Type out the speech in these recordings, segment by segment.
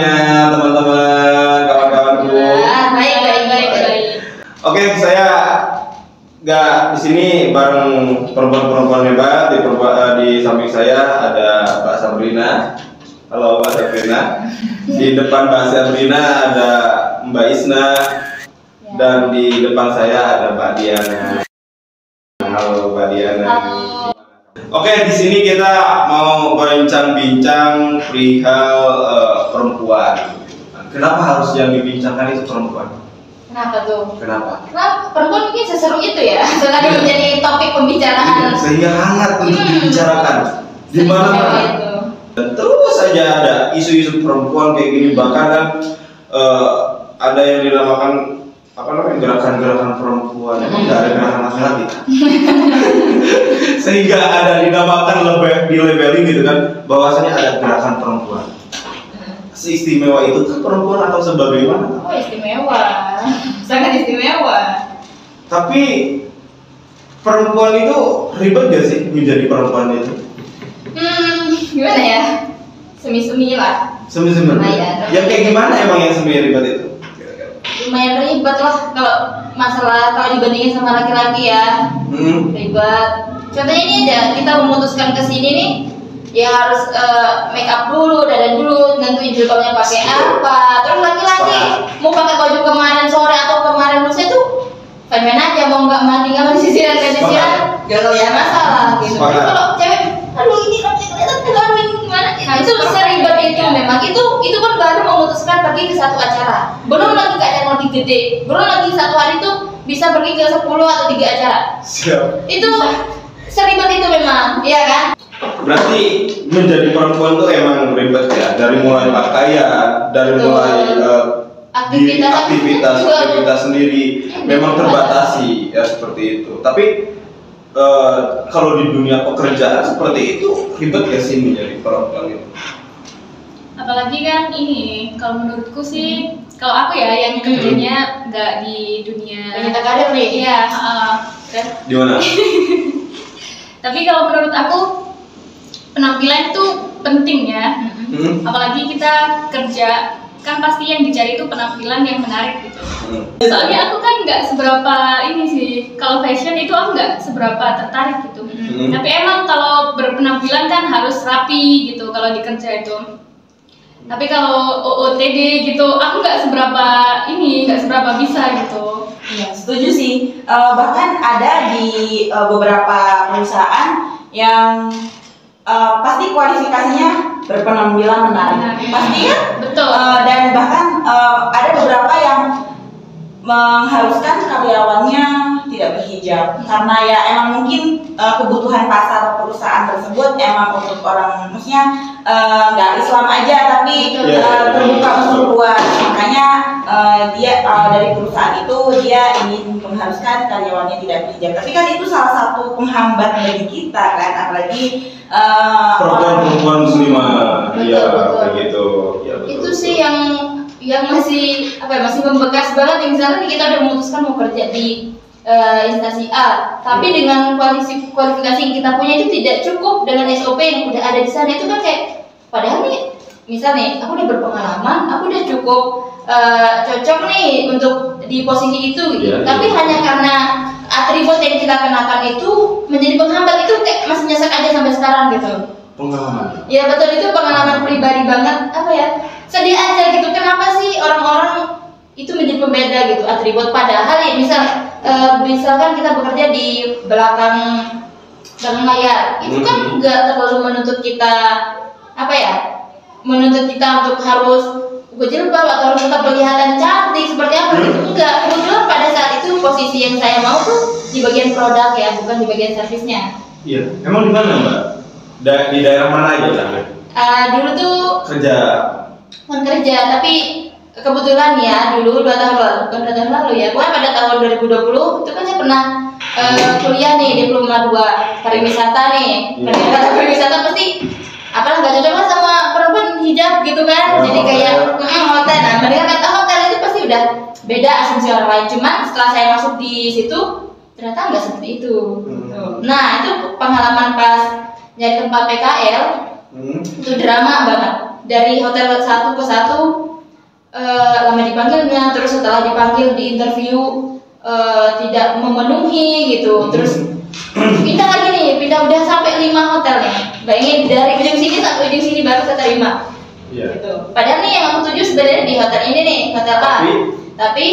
kabarnya teman-teman, kawan-kawanku? Baik. Oke, saya nggak di sini bareng perempuan-perempuan hebat. Di samping saya ada Mbak Sabrina. Halo Mbak Sabrina. Di depan Mbak Sabrina ada Mbak Isna. Dan di depan saya ada Mbak Diana. Halo Mbak Diana. Halo. Oke, di sini kita mau berbincang-bincang perihal perempuan. Kenapa harus yang dibincangkan itu perempuan? Kenapa tuh? Kenapa? Karena perempuan mungkin seseru itu ya, sekarang menjadi topik pembicaraan. Sehingga hangat untuk dibicarakan di mana-mana. Dan terus saja ada isu-isu perempuan kayak gini, bahkan kan ada yang dinamakan gerakan-gerakan perempuan. Emang nggak ada gerakan laki-laki? Sehingga ada dinamakan dilabelin gitu kan, bahwasanya ada gerakan perempuan. Seistimewa itu kan perempuan atau sebagaimana? Oh, istimewa, sangat istimewa. Tapi perempuan itu ribet gak sih menjadi perempuan itu? Gimana ya? Semi-semi lah. Semi-semi. Yang kayak gimana emang yang semi ribet itu? Lumayan ribet lah kalau dibandingin sama laki-laki ya. Ribet. Contohnya ini aja, kita memutuskan kesini nih, ya harus make up dulu, dandan dulu, nentuin jilbabnya pakai apa. Terus laki-laki mau pakai baju kemarin sore atau kemarin lusa itu fine aja, mau nggak mandi nggak mandi sisiran gak ya masalah gitu. Tapi kalau cewek, aduh ini gimana? Nah itu seribet itu memang itu kan baru memutuskan pergi ke satu acara, belum lagi ke acara lebih gede, belum lagi satu hari itu bisa pergi ke 10 atau 3 acara. Siap. Itu seribet itu memang, iya kan? Berarti menjadi perempuan tuh emang ribet ya, dari mulai pakaian, dari mulai aktivitas sendiri memang terbatasi ya seperti itu. Tapi kalau di dunia pekerjaan seperti itu ribet ya sih menjadi perempuan itu. Apalagi kan ini, kalau menurutku sih, kalau aku ya yang kerjanya nggak di dunia Kita karir nih. Iya, Di mana? Tapi kalau menurut aku penampilan itu penting ya. Apalagi kita kerja, kan pasti yang dicari itu penampilan yang menarik gitu. Soalnya aku kan nggak seberapa ini sih, kalau fashion itu aku nggak seberapa tertarik gitu. Tapi emang kalau berpenampilan kan harus rapi gitu kalau di kerja itu. Tapi kalau OOTD gitu, aku nggak seberapa bisa gitu. Iya, setuju sih. Bahkan ada di beberapa perusahaan yang pasti kualifikasinya berpenampilan menarik. Pasti ya? Betul. Dan bahkan ada beberapa yang mengharuskan karyawannya tidak berhijab karena ya emang mungkin kebutuhan pasar perusahaan tersebut emang untuk orang, maksudnya nggak Islam aja tapi terbuka untuk luar, makanya dia dari perusahaan itu dia ingin mengharuskan karyawannya tidak berhijab. Tapi kan itu salah satu penghambat bagi kita kan, apalagi perempuan muslimah. Iya begitu. Ya, betul. Itu sih yang masih membekas banget. Yang misalnya kita udah memutuskan mau kerja di instansi A, tapi dengan kualifikasi yang kita punya itu tidak cukup dengan SOP yang udah ada di sana. Itu kan kayak, padahal nih misalnya aku udah berpengalaman, aku udah cukup cocok nih untuk di posisi itu gitu. Tapi hanya karena atribut yang kita kenakan itu menjadi penghambat, itu kayak masih nyesek aja sampai sekarang gitu. Pengalaman. Ya betul, itu pengalaman pribadi banget. Sedih aja gitu, kenapa sih orang-orang itu menjadi pembeda gitu atribut, padahal ya misalkan kita bekerja di belakang layar, itu kan nggak terlalu menuntut kita untuk harus berjilbab atau harus tetap kelihatan cantik seperti apa gitu. Enggak, kebetulan pada saat itu posisi yang saya mau tuh di bagian produk ya, bukan di bagian servisnya. Iya, emang di mana Mbak? Di daerah mana aja kan? Dulu tuh bukan kerja, tapi kebetulan ya dulu 2 tahun lalu ya, pokoknya pada tahun 2020 itu kan saya pernah kuliah nih, diploma 2 pariwisata nih. Pariwisata pasti nggak cocok lah sama perempuan hijab gitu kan. Jadi kayak hotel, nah mereka kata hotel itu pasti udah beda asumsi orang lain. Cuman setelah saya masuk di situ ternyata nggak seperti itu. Nah itu pengalaman pas nyari tempat PKL itu drama banget. dari hotel satu ke satu lama dipanggilnya, terus setelah dipanggil di interview tidak memenuhi gitu, terus pindah lagi nih, pindah udah sampai 5 hotel nih. Bayangin dari ujung sini sampai ujung sini baru keterima. Gitu. Padahal nih yang aku tuju sebenarnya di hotel ini nih, hotel A. Tapi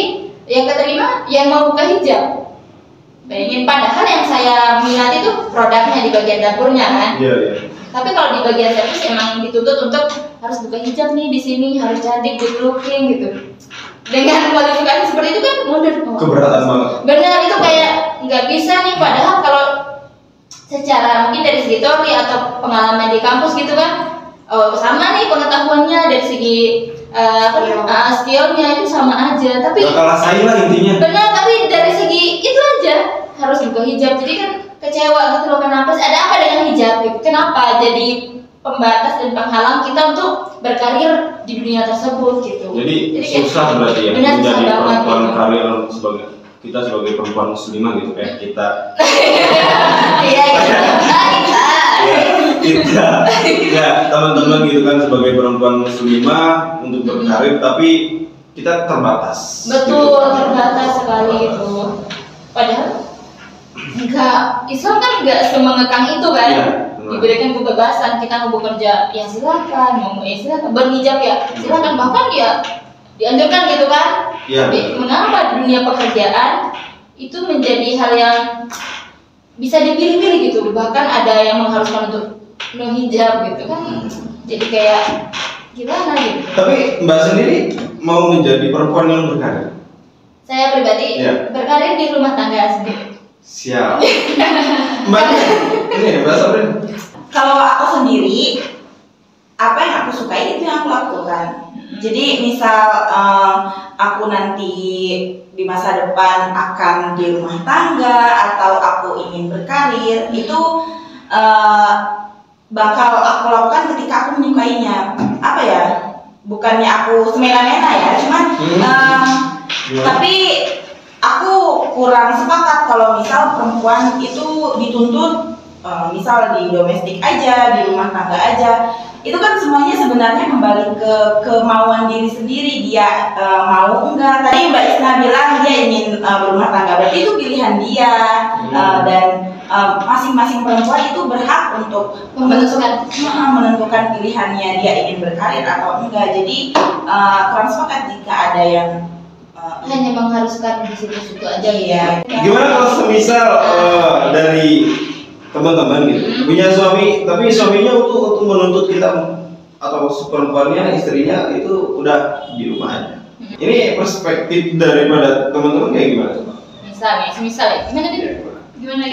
yang keterima yang mau buka hijab. Bayangin, padahal yang saya minat itu produknya di bagian dapurnya kan. Tapi kalau di bagian servis emang dituntut untuk harus buka hijab nih di sini, harus cantik, good looking gitu. Dengan kualifikasi seperti itu kan mundur. Keberatan banget. Benar, itu kayak nggak bisa nih. Padahal kalau secara mungkin dari segi teori atau pengalaman di kampus gitu kan, sama nih pengetahuannya dari segi skillnya itu sama aja. Tapi nggak kalah saing lah intinya. Benar, tapi dari segi itu aja harus buka hijab. Jadi kan kecewa gitu loh, kenapa sih, ada apa dengan hijab gitu? Kenapa jadi pembatas dan penghalang kita untuk berkarir di dunia tersebut gitu? Jadi susah berarti ya menjadi perempuan karir sebagai perempuan muslimah gitu kayak kita. Kita teman-teman gitu kan sebagai perempuan muslimah untuk berkarir tapi kita terbatas. Betul, gitu. Terbatas sekali itu. Padahal enggak, Islam kan enggak semengekang itu kan. Diberikan kebebasan, kita mau bekerja ya silakan, mau silakan, berhijab ya silakan, bahkan ya dianjurkan gitu kan. Mengapa dunia pekerjaan itu menjadi hal yang bisa dipilih-pilih gitu, bahkan ada yang mengharuskan untuk no hijab gitu kan. Jadi kayak gimana gitu. Tapi Mbak sendiri mau menjadi perempuan yang berkarir? Saya pribadi berkarir di rumah tangga sendiri. Siap. Mbak ini Mbak Sabrin. Kalau aku sendiri, apa yang aku sukai itu yang aku lakukan. Jadi misal aku nanti di masa depan akan di rumah tangga atau aku ingin berkarir, itu bakal aku lakukan ketika aku menyukainya. Apa ya? Bukannya aku semena-mena ya, cuman tapi aku kurang sepakat kalau misal perempuan itu dituntut misal di domestik aja, di rumah tangga aja. Itu kan semuanya sebenarnya kembali ke kemauan diri sendiri, dia mau enggak. Tadi Mbak Isna bilang dia ingin berumah tangga, berarti itu pilihan dia. Dan masing-masing perempuan itu berhak untuk menentukan pilihannya, dia ingin berkarir atau enggak. Jadi kurang sepakat jika ada yang hanya mengharuskan di situ-situ aja ya. Gimana kalau semisal dari teman-teman gitu punya suami tapi suaminya untuk menuntut kita atau perempuannya, istrinya itu udah di rumah aja. Ini perspektif daripada teman-teman kayak gimana coba? Misalnya gimana?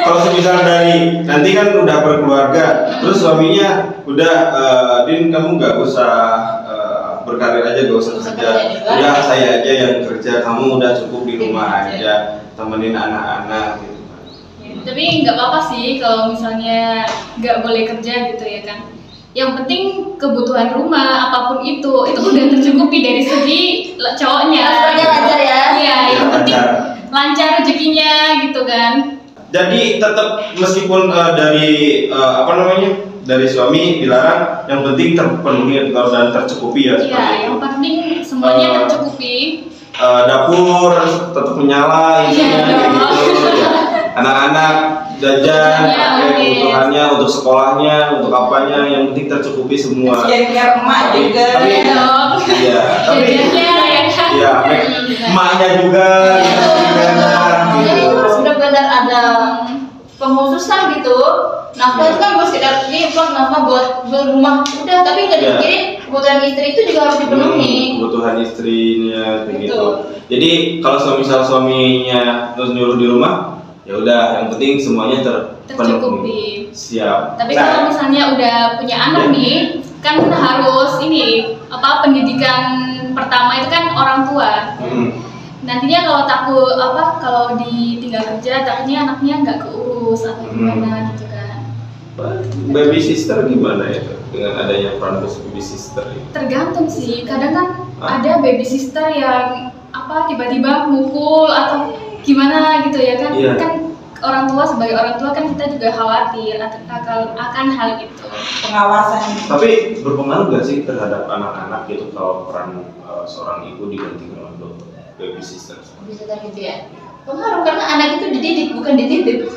Kalau semisal dari nanti kan udah berkeluarga, terus suaminya udah Din kamu nggak usah berkarir aja, gak usah kerja, udah saya aja yang kerja, kamu udah cukup di rumah aja temenin anak-anak gitu. Tapi nggak apa-apa sih kalau misalnya nggak boleh kerja gitu ya kan. Yang penting kebutuhan rumah apapun itu udah tercukupi dari segi cowoknya. Lancar ya. Iya, yang penting lancar rezekinya gitu kan. Jadi tetap meskipun dari dari suami dilarang, yang penting terpenuhi dan tercukupi ya. Iya, yang penting semuanya tercukupi. Dapur tetap menyala intinya gitu. Anak-anak jajan, kebutuhannya untuk sekolahnya, untuk apanya, yang penting tercukupi semua. Biar emak juga. Tapi emaknya juga itu harus benar-benar ada pengkhususan gitu. Nafkah itu kan buat sekedar ini nafkah buat berumah udah, tapi nggak dipikirin kebutuhan istri itu juga harus dipenuhi. Kebutuhan istrinya begitu. Jadi kalau suaminya terus nyuruh di rumah, ya udah yang penting semuanya tercukupi. Siap. Tapi kalau misalnya udah punya anak nih, kan harus pendidikan pertama itu kan orang tua. Nantinya kalau takut kalau ditinggal kerja takutnya anaknya nggak keurus atau gimana gitu kan. Baby sister gimana ya dengan adanya peran baby sister? Tergantung sih, kadang kan ada baby sister yang tiba-tiba mukul atau gimana gitu ya kan. Kan orang tua, sebagai orang tua kan kita juga khawatir akan hal itu. Pengawasan. Tapi berpengaruh gak sih terhadap anak-anak gitu kalau peran seorang ibu digantikan oleh babysitter? Babysitter gitu ya. Pengaruh karena anak itu dididik bukan dititip.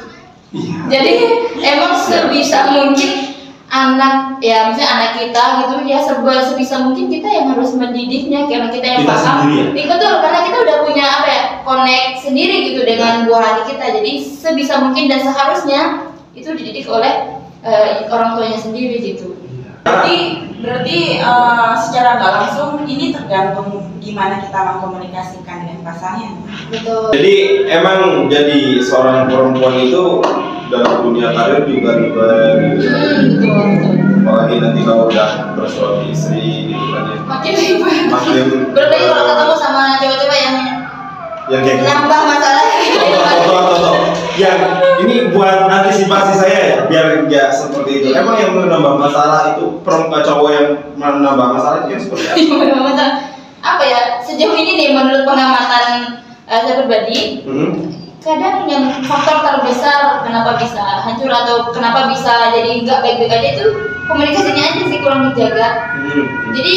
Iya. Jadi emang sebisa mungkin anak ya misalnya anak kita gitu ya sebisa mungkin kita yang harus mendidiknya karena kita yang paham. Betul, karena kita udah punya apa ya connect sendiri gitu dengan buah hati kita. Jadi sebisa mungkin dan seharusnya itu dididik oleh orang tuanya sendiri gitu. Berarti secara nggak langsung ini tergantung gimana kita mengkomunikasikan dengan pasangan. Betul. Jadi emang jadi seorang perempuan itu dalam dunia karir juga ribet gitu. Betul. Apalagi nanti kalau udah bersuami istri gitu kan ya. Makin ribet. Makin Berarti kalau ketemu sama cewek-cewek yang kayak gitu. nambah masalah. Contoh. Yang ini buat antisipasi saya ya, biar nggak seperti itu. Emang yang menambah masalah itu cowok yang menambah masalah itu yang seperti apa? Apa ya? Sejauh ini nih menurut pengamatan saya pribadi, kadang yang faktor terbesar kenapa bisa hancur atau kenapa bisa jadi nggak baik-baik aja itu komunikasinya aja sih kurang dijaga. Jadi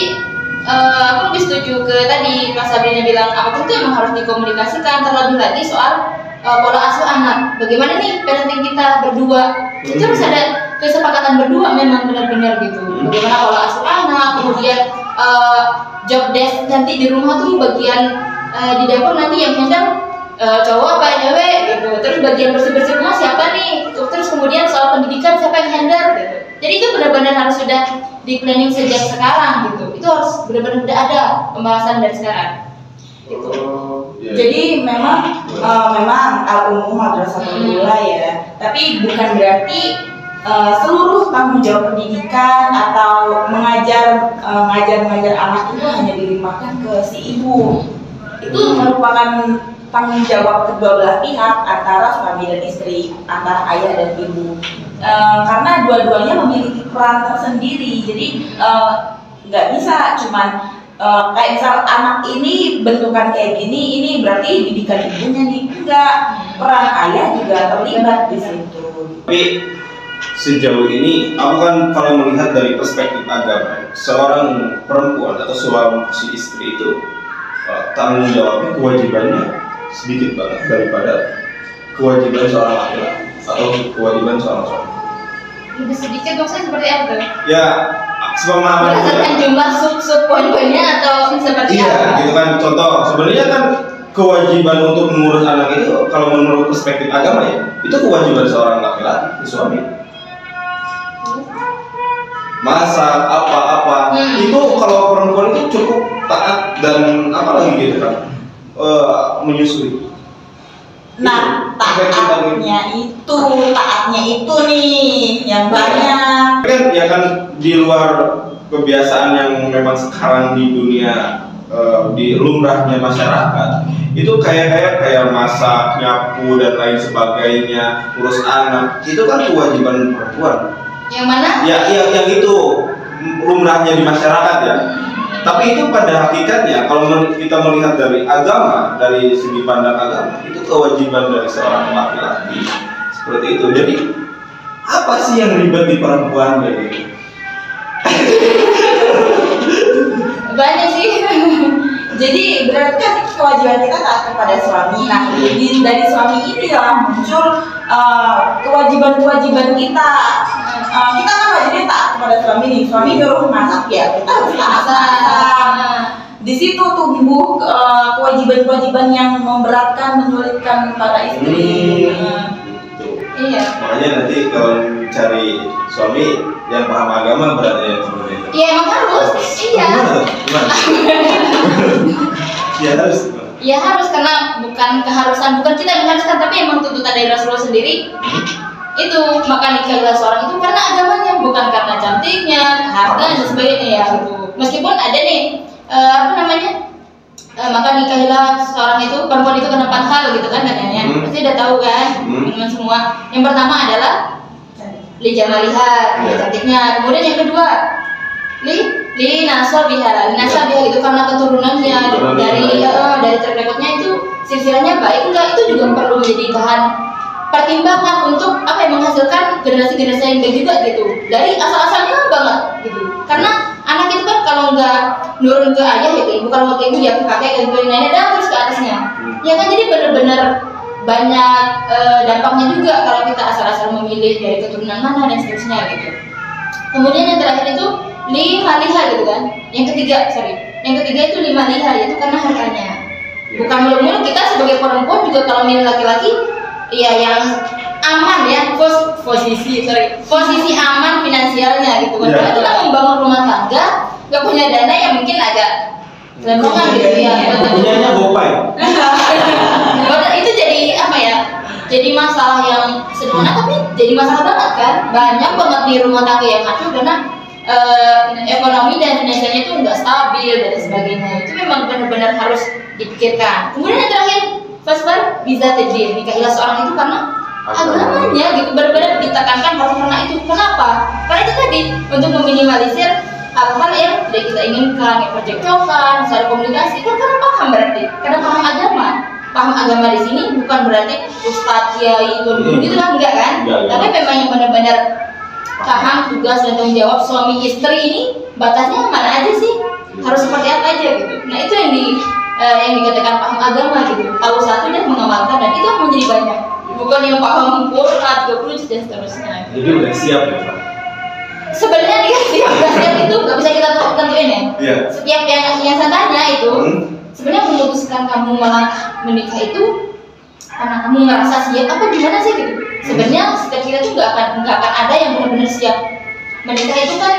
aku lebih setuju ke tadi Mas Sabrina bilang apapun itu emang harus dikomunikasikan, terlebih lagi soal pola asuh anak. Bagaimana nih parenting kita berdua? Itu harus ada kesepakatan berdua memang benar-benar gitu. Bagaimana pola asuh anak, kemudian job desk nanti di rumah tuh bagian di dapur nanti yang handle cowok apa cewek gitu. Terus bagian bersih-bersih rumah siapa nih? Terus kemudian soal pendidikan siapa yang handle gitu. Jadi itu benar-benar harus sudah di planning sejak sekarang gitu. Itu harus benar-benar udah ada pembahasan dari sekarang. Gitu. Jadi memang al-umum madrasatul ula ya. Tapi bukan berarti seluruh tanggung jawab pendidikan atau mengajar anak itu hanya dilimpahkan ke si ibu. Itu merupakan tanggung jawab kedua belah pihak antara suami dan istri, antara ayah dan ibu. Karena dua-duanya memiliki peran tersendiri. Jadi nggak bisa cuman kayak misal anak ini bentukan kayak gini, ini berarti didikan ibunya nih. Enggak, peran ayah juga terlibat di situ. Tapi sejauh ini aku kan kalau melihat dari perspektif agama, seorang perempuan atau si istri itu tanggung jawabnya, kewajibannya sedikit banget daripada kewajiban seorang laki-laki atau kewajiban seorang suami. Lebih sedikit maksudnya seperti apa tuh? Ya, sepemahaman berdasarkan jumlah sub poin-poinnya atau seperti apa? Iya, gitu kan. Contoh, sebenarnya kan kewajiban untuk mengurus anak itu kalau menurut perspektif agama ya, itu kewajiban seorang laki-laki, suami. Masak apa-apa, itu kalau perempuan itu cukup taat dan apa lagi gitu kan, menyusui. Nah, taatnya itu nih yang banyak. Kan ya kan di luar kebiasaan yang memang sekarang di dunia di lumrahnya masyarakat itu kayak masak, nyapu dan lain sebagainya, urus anak itu kan kewajiban perempuan. Yang mana? Ya, yang itu lumrahnya di masyarakat ya. Tapi itu pada hakikatnya kalau kita melihat dari agama, dari segi pandang agama, itu kewajiban dari seorang laki-laki seperti itu. Jadi apa sih yang ribet di perempuan gitu? Banyak sih. Jadi berarti kan kewajiban kita taat kepada suami. Nah, dari suami ini lah muncul kewajiban-kewajiban kita. Kita kan wajibnya taat kepada suami nih. Suami nyuruh masak ya, kita harus masak. Di situ tumbuh kewajiban-kewajiban yang memberatkan, menyulitkan para istri. Iya. Makanya nanti kalau cari suami yang paham agama berarti yang seperti itu. Iya emang harus. Iya. Gimana? Iya harus. Iya harus karena bukan keharusan, bukan kita yang mengharuskan, tapi emang tuntutan dari Rasulullah sendiri. Itu maka nikahilah seorang itu karena agamanya, bukan karena cantiknya, harta dan sebagainya ya gitu. Meskipun ada nih maka nikahilah seorang itu, perempuan itu karena 4 hal gitu kan katanya. Pasti udah tahu kan teman-teman semua. Yang pertama adalah li jamaliha, cantiknya. Kemudian yang kedua li nasabiha gitu karena keturunannya dari track recordnya itu silsilahnya baik enggak, itu juga perlu menjadi bahan pertimbangan untuk menghasilkan generasi-generasi yang baik juga gitu dari asal-asalnya banget gitu. Karena anak itu kan kalau nggak nurun ke ayah ya ke ibu, kalau ke ibu ya ke kakek, ke nenek, dan terus ke atasnya. Ya kan, jadi benar-benar banyak dampaknya juga kalau kita asal-asal memilih dari keturunan mana dan seterusnya gitu. Kemudian yang terakhir itu 5 liha gitu kan. Yang ketiga itu 5 liha, yaitu karena hartanya. Bukan mulu-mulu kita sebagai perempuan juga kalau milih laki-laki ya yang aman ya, posisi aman finansialnya gitu kan. Kalau kita membangun rumah tangga nggak punya dana yang mungkin agak lempongan gitu ya. Punyanya gopay. Itu jadi jadi masalah yang sederhana tapi jadi masalah banget kan. Banyak banget di rumah tangga yang hancur karena ekonomi dan finansialnya itu nggak stabil dan sebagainya. Itu memang benar-benar harus dipikirkan. Kemudian yang terakhir, fasfar bisa terjadi nikahilah seorang itu karena agamanya gitu, benar-benar ditekankan harus karena itu. Kenapa? Karena itu tadi untuk meminimalisir hal-hal yang tidak kita inginkan, yang percekcokan, misalnya komunikasi. Kan karena paham berarti, karena paham agama. Paham agama di sini bukan berarti ustadz, kiai, guru gitu lah, enggak kan? Tapi memang yang benar-benar paham tugas dan tanggung jawab suami istri ini batasnya mana aja sih, harus seperti apa aja gitu. Nah itu yang dikatakan paham agama gitu, tahu satu dan mengamalkan, dan itu akan menjadi banyak, bukan yang paham Quran 20 dan seterusnya. Jadi udah siap ya Pak? Sebenarnya dia siap itu nggak bisa kita tentuin ya. Iya. Setiap yang saya tanya itu sebenarnya memutuskan kamu melangkah menikah itu karena kamu ngerasa siap apa gimana sih gitu. Sebenarnya setiap kita tuh nggak akan ada yang benar-benar siap. Menikah itu kan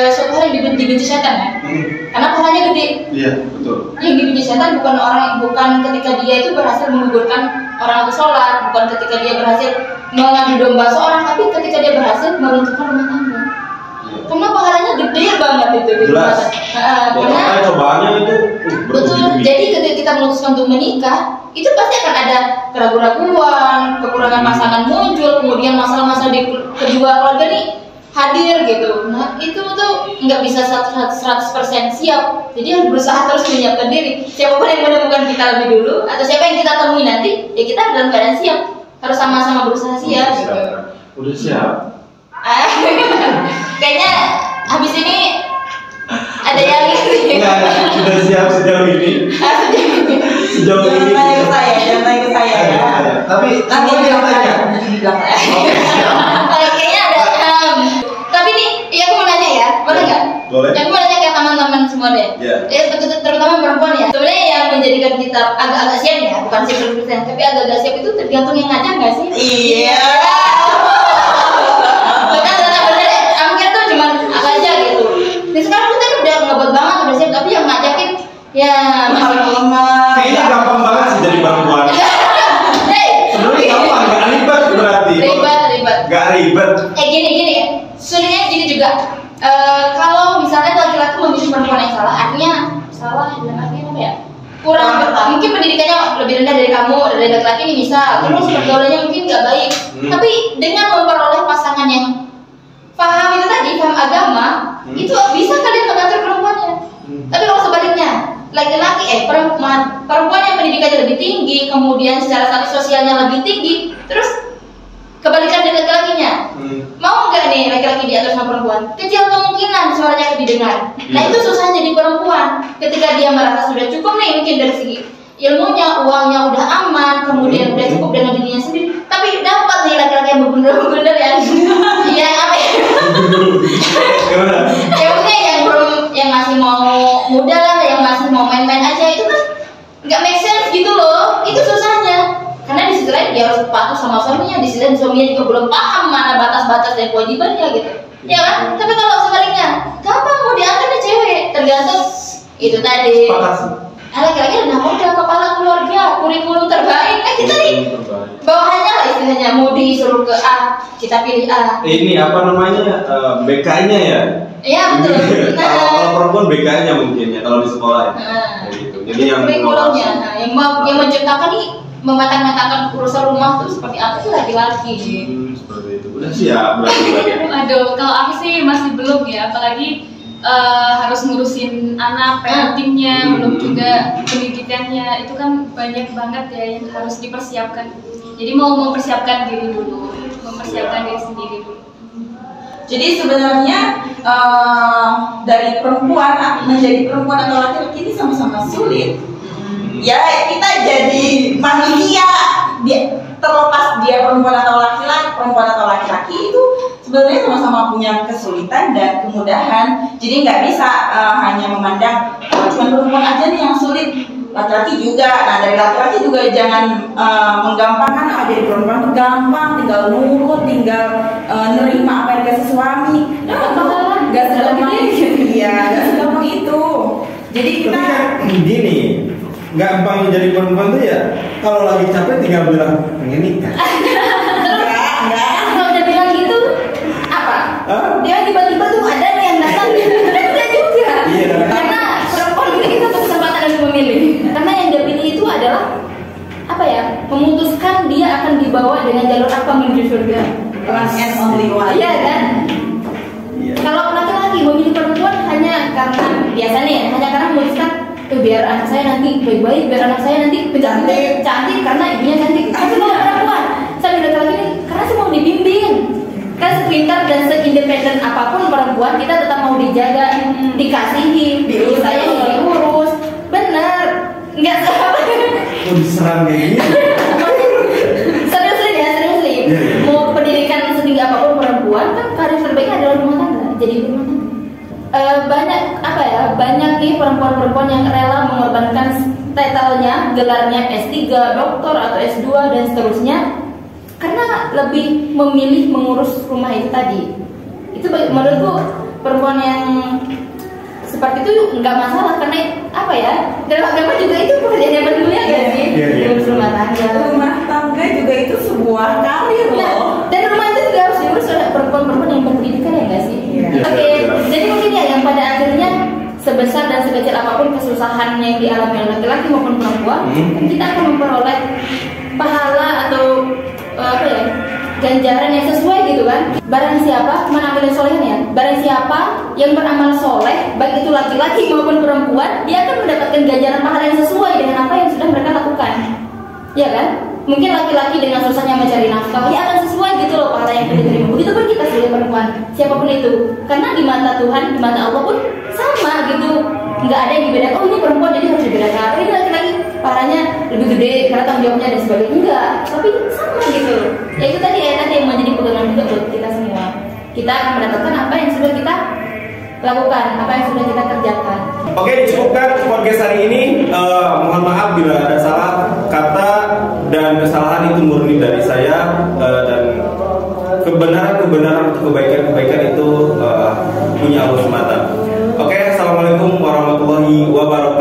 suatu hal yang dibenci setan kan, karena pahalanya gede. Iya betul. Yang dibenci setan bukan ketika dia itu berhasil menggugurkan orang itu sholat, bukan ketika dia berhasil mengadu domba seorang, tapi ketika dia berhasil meruntuhkan rumah tangga. Karena pahalanya gede banget itu. Jelas. Karena cobaannya itu betul. Jadi ketika kita memutuskan untuk menikah, itu pasti akan ada keraguan-raguan, kekurangan pasangan muncul, kemudian masalah-masalah di kedua keluarga nih hadir gitu. Nah itu tuh nggak bisa 100% siap. Jadi harus berusaha terus menyiapkan diri. Siapapun yang menemukan kita lebih dulu atau siapa yang kita temui nanti, ya kita dalam keadaan siap. Harus sama-sama berusaha siap. Udah siap. Kayaknya habis ini ada yang Enggak, sudah siap sejauh ini. Sejauh ini. Jangan tanya ke saya ya. Tapi nanti yang tanya. Kayaknya ada. Tapi nih, ya aku mau nanya ya, boleh nggak? Boleh. Aku mau nanya ke teman-teman semua deh. Ya, terutama perempuan ya. Sebenarnya yang menjadikan kita agak-agak siap ya, bukan 100%, tapi agak-agak siap itu tergantung yang ngajak nggak sih? Iya. Ya, kayaknya gampang banget sih jadi perempuan. Sebenarnya gampang, gak ribet berarti. Ribet. Gak ribet. Gini ya. Sulitnya gini juga. Kalau misalnya laki-laki memilih perempuan yang salah, artinya salah dalam artian apa ya? Kurang mungkin pendidikannya lebih rendah dari kamu, dari laki-laki ini misal. Terus pergaulannya mungkin gak baik. Tapi dengan memperoleh pasangan yang paham itu tadi, paham agama, itu bisa kalian mengatur perempuannya. Tapi kalau sebaliknya, laki-laki perempuan yang pendidikannya lebih tinggi, kemudian secara status sosialnya lebih tinggi, terus kebalikan dari laki-lakinya, mau nggak nih laki-laki diatur sama perempuan? Kecil kemungkinan suaranya akan didengar. Nah itu susah jadi perempuan. Ketika dia merasa sudah cukup nih, mungkin dari segi ilmunya, uangnya udah aman, kemudian udah cukup dengan dirinya sendiri, tapi dapat nih laki-laki yang berbundar-bundar yang ya apa ya? Ya mungkin yang masih mau muda lah, yang masih mau main-main aja, itu kan nggak make sense gitu loh. Itu susahnya, karena di sisi lain dia harus patuh sama suaminya, di sisi lain suaminya juga belum paham mana batas-batas dan kewajibannya gitu, ya kan? Tapi kalau sebaliknya, gampang mau diatur nih cewek, tergantung itu tadi. Laki-laki udah udah kepala keluarga, kurikulum terbaik, kita nih bawahannya lah istilahnya, mau disuruh ke A, kita pilih A. Ini apa namanya, BK-nya ya? Iya betul. Kalau perempuan BK-nya mungkin ya kalau di sekolah ya. Gitu. Jadi yang kurikulumnya, yang menciptakan nih, mematang-matangkan urusan rumah tuh seperti apa sih laki-laki. Seperti itu. Udah siap berarti. Aduh, kalau aku sih masih belum ya, apalagi harus ngurusin anak, parentingnya, belum juga pendidikannya, itu kan banyak banget ya yang harus dipersiapkan. Jadi mau mempersiapkan diri dulu, mempersiapkan diri sendiri dulu. Jadi sebenarnya dari perempuan menjadi perempuan atau laki-laki ini sama-sama sulit. Ya kita jadi manusia, terlepas dia perempuan atau laki-laki itu sebenarnya sama-sama punya kesulitan dan kemudahan. Jadi nggak bisa hanya memandang cuma perempuan aja nih yang sulit, laki-laki juga. Nah dari laki-laki juga jangan menggampangkan jadi perempuan itu gampang, tinggal nurut, tinggal nerima apa yang dikasih suami. Nggak segampang itu. Iya, nggak segampang itu. Jadi kita gini, gampang menjadi perempuan tuh ya kalau lagi capek tinggal bilang pengen nikah. enggak. Kalau udah bilang gitu apa? Dia tiba-tiba tuh ada nih yang datang. Tidak juga. Iya, Karena perempuan memiliki satu kesempatan untuk memilih. Karena yang dia pilih itu adalah apa ya? Memutuskan dia akan dibawa dengan jalur apa menuju surga. One and only one. Iya kan? Kalau laki-laki memilih perempuan hanya karena biasanya hanya karena memutuskan biar anak saya nanti baik-baik, biar anak saya nanti cantik karena ibunya cantik. Tapi kalau perempuan, saya bilang lagi karena saya mau dibimbing. Kan sepintar dan seindependen apapun perempuan, kita tetap mau dijaga, dikasihi, disayangi, diurus. Bener, nggak salah. Mau diserang kayak gini. Serius nih. Mau pendidikan setinggi apapun perempuan, kan karir terbaiknya adalah rumah tangga. Jadi rumah tangga. Banyak nih perempuan-perempuan yang rela mengorbankan titlenya, gelarnya S3, doktor atau S2 dan seterusnya karena lebih memilih mengurus rumah itu tadi. Itu menurutku perempuan yang seperti itu nggak masalah karena apa ya, dalam agama juga itu pekerjaan yang bermulia kan sih, mengurus rumah tangga. Rumah tangga juga itu sebuah karir loh. Dan rumah itu juga harus diurus oleh perempuan-perempuan yang berpendidikan ya nggak sih? Oke, jadi mungkin ya yang pada akhirnya sebesar dan sekecil apapun kesusahan yang dialami oleh laki-laki maupun perempuan, kita akan memperoleh pahala atau ganjaran yang sesuai gitu kan. Barang siapa mengambil solehnya, barang siapa yang beramal soleh, baik itu laki-laki maupun perempuan, dia akan mendapatkan ganjaran pahala yang sesuai dengan apa yang sudah mereka lakukan, ya kan? Mungkin laki-laki dengan susahnya mencari nafkah, ya akan sesuai gitu loh pahala yang diterima. Begitupun kita sebagai perempuan, siapapun itu, karena di mata Tuhan, di mata Allah pun sama gitu. Nggak ada yang dibedakan. Oh ini perempuan jadi harus dibedakan. Oh ini laki-laki pahalanya lebih gede karena tanggung jawabnya dan sebagainya. Enggak, tapi sama gitu. Ya itu tadi yang menjadi pegangan juga buat kita semua. Kita akan mendapatkan apa yang sudah kita lakukan, apa yang sudah kita kerjakan. Oke, cukupkan podcast hari ini. Mohon maaf bila ada salah kata dan kesalahan itu murni dari saya, dan kebenaran atau kebaikan itu punya Allah semata. Oke, assalamualaikum warahmatullahi wabarakatuh.